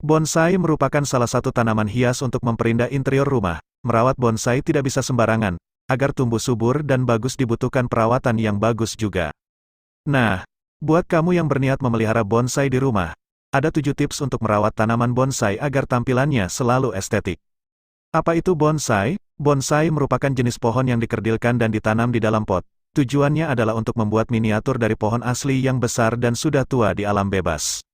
Bonsai merupakan salah satu tanaman hias untuk memperindah interior rumah. Merawat bonsai tidak bisa sembarangan. Agar tumbuh subur dan bagus dibutuhkan perawatan yang bagus juga. Nah, buat kamu yang berniat memelihara bonsai di rumah, ada 7 tips untuk merawat tanaman bonsai agar tampilannya selalu estetik. Apa itu bonsai? Bonsai merupakan jenis pohon yang dikerdilkan dan ditanam di dalam pot. Tujuannya adalah untuk membuat miniatur dari pohon asli yang besar dan sudah tua di alam bebas.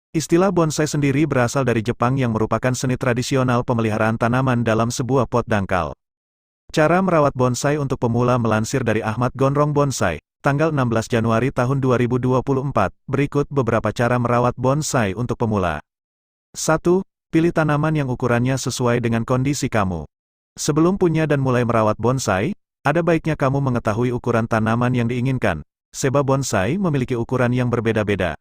Istilah bonsai sendiri berasal dari Jepang yang merupakan seni tradisional pemeliharaan tanaman dalam sebuah pot dangkal. Cara merawat bonsai untuk pemula melansir dari Ahmad Gondrong Bonsai, tanggal 16 Januari tahun 2024, berikut beberapa cara merawat bonsai untuk pemula. 1. Pilih tanaman yang ukurannya sesuai dengan kondisi kamu. Sebelum punya dan mulai merawat bonsai, ada baiknya kamu mengetahui ukuran tanaman yang diinginkan, sebab bonsai memiliki ukuran yang berbeda-beda.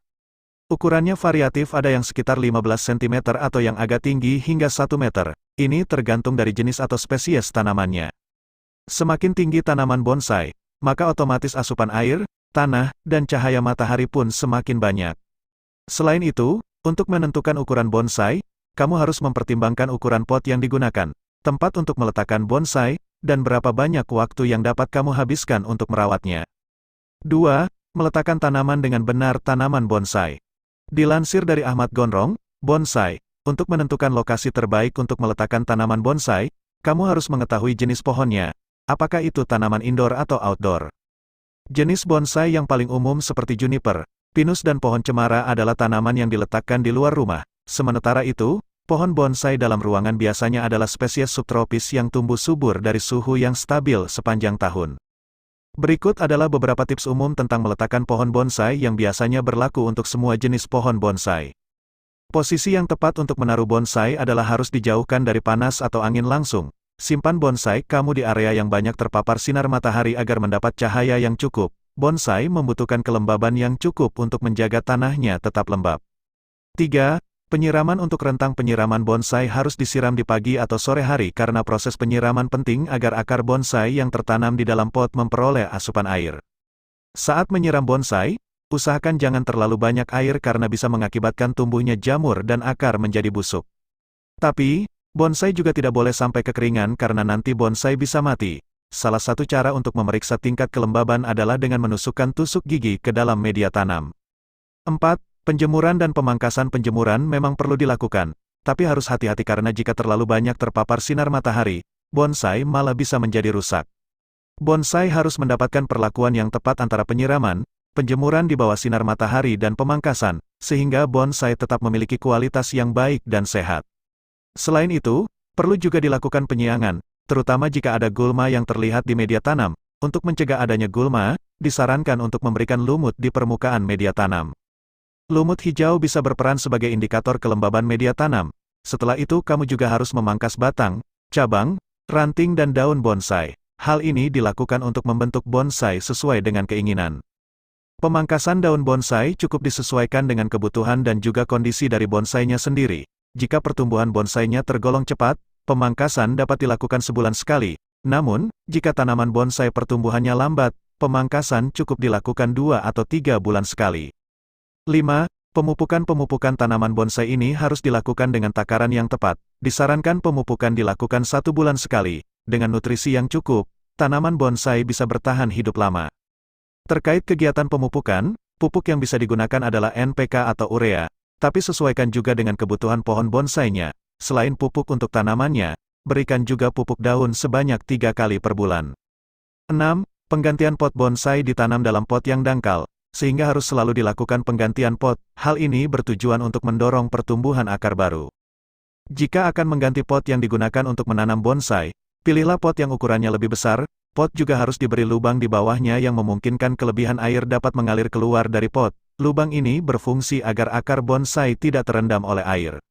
Ukurannya variatif, ada yang sekitar 15 cm atau yang agak tinggi hingga 1 meter. Ini tergantung dari jenis atau spesies tanamannya. Semakin tinggi tanaman bonsai, maka otomatis asupan air, tanah, dan cahaya matahari pun semakin banyak. Selain itu, untuk menentukan ukuran bonsai, kamu harus mempertimbangkan ukuran pot yang digunakan, tempat untuk meletakkan bonsai, dan berapa banyak waktu yang dapat kamu habiskan untuk merawatnya. 2. Meletakkan tanaman dengan benar. Tanaman bonsai. Dilansir dari Ahmad Gondrong Bonsai, untuk menentukan lokasi terbaik untuk meletakkan tanaman bonsai, kamu harus mengetahui jenis pohonnya, apakah itu tanaman indoor atau outdoor. Jenis bonsai yang paling umum seperti juniper, pinus dan pohon cemara adalah tanaman yang diletakkan di luar rumah. Sementara itu, pohon bonsai dalam ruangan biasanya adalah spesies subtropis yang tumbuh subur dari suhu yang stabil sepanjang tahun. Berikut adalah beberapa tips umum tentang meletakkan pohon bonsai yang biasanya berlaku untuk semua jenis pohon bonsai. Posisi yang tepat untuk menaruh bonsai adalah harus dijauhkan dari panas atau angin langsung. Simpan bonsai kamu di area yang banyak terpapar sinar matahari agar mendapat cahaya yang cukup. Bonsai membutuhkan kelembaban yang cukup untuk menjaga tanahnya tetap lembab. 3. Penyiraman. Untuk rentang penyiraman bonsai harus disiram di pagi atau sore hari karena proses penyiraman penting agar akar bonsai yang tertanam di dalam pot memperoleh asupan air. Saat menyiram bonsai, usahakan jangan terlalu banyak air karena bisa mengakibatkan tumbuhnya jamur dan akar menjadi busuk. Tapi, bonsai juga tidak boleh sampai kekeringan karena nanti bonsai bisa mati. Salah satu cara untuk memeriksa tingkat kelembaban adalah dengan menusukkan tusuk gigi ke dalam media tanam. 4. Penjemuran dan pemangkasan. Penjemuran memang perlu dilakukan, tapi harus hati-hati karena jika terlalu banyak terpapar sinar matahari, bonsai malah bisa menjadi rusak. Bonsai harus mendapatkan perlakuan yang tepat antara penyiraman, penjemuran di bawah sinar matahari dan pemangkasan, sehingga bonsai tetap memiliki kualitas yang baik dan sehat. Selain itu, perlu juga dilakukan penyiangan, terutama jika ada gulma yang terlihat di media tanam. Untuk mencegah adanya gulma, disarankan untuk memberikan lumut di permukaan media tanam. Lumut hijau bisa berperan sebagai indikator kelembaban media tanam. Setelah itu kamu juga harus memangkas batang, cabang, ranting dan daun bonsai. Hal ini dilakukan untuk membentuk bonsai sesuai dengan keinginan. Pemangkasan daun bonsai cukup disesuaikan dengan kebutuhan dan juga kondisi dari bonsainya sendiri. Jika pertumbuhan bonsainya tergolong cepat, pemangkasan dapat dilakukan sebulan sekali. Namun, jika tanaman bonsai pertumbuhannya lambat, pemangkasan cukup dilakukan 2 atau 3 bulan sekali. 5. Pemupukan tanaman bonsai ini harus dilakukan dengan takaran yang tepat. Disarankan pemupukan dilakukan 1 bulan sekali. Dengan nutrisi yang cukup, tanaman bonsai bisa bertahan hidup lama. Terkait kegiatan pemupukan, pupuk yang bisa digunakan adalah NPK atau urea, tapi sesuaikan juga dengan kebutuhan pohon bonsainya. Selain pupuk untuk tanamannya, berikan juga pupuk daun sebanyak 3 kali per bulan. 6. Penggantian pot. Bonsai ditanam dalam pot yang dangkal, sehingga harus selalu dilakukan penggantian pot. Hal ini bertujuan untuk mendorong pertumbuhan akar baru. Jika akan mengganti pot yang digunakan untuk menanam bonsai, pilihlah pot yang ukurannya lebih besar. Pot juga harus diberi lubang di bawahnya yang memungkinkan kelebihan air dapat mengalir keluar dari pot. Lubang ini berfungsi agar akar bonsai tidak terendam oleh air.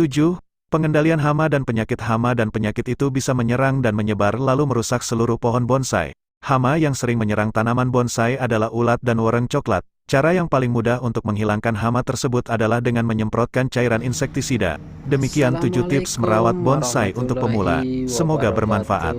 7. Pengendalian hama dan penyakit. Hama dan penyakit itu bisa menyerang dan menyebar lalu merusak seluruh pohon bonsai. Hama yang sering menyerang tanaman bonsai adalah ulat dan woreng coklat. Cara yang paling mudah untuk menghilangkan hama tersebut adalah dengan menyemprotkan cairan insektisida. Demikian 7 tips merawat bonsai untuk pemula. Semoga bermanfaat.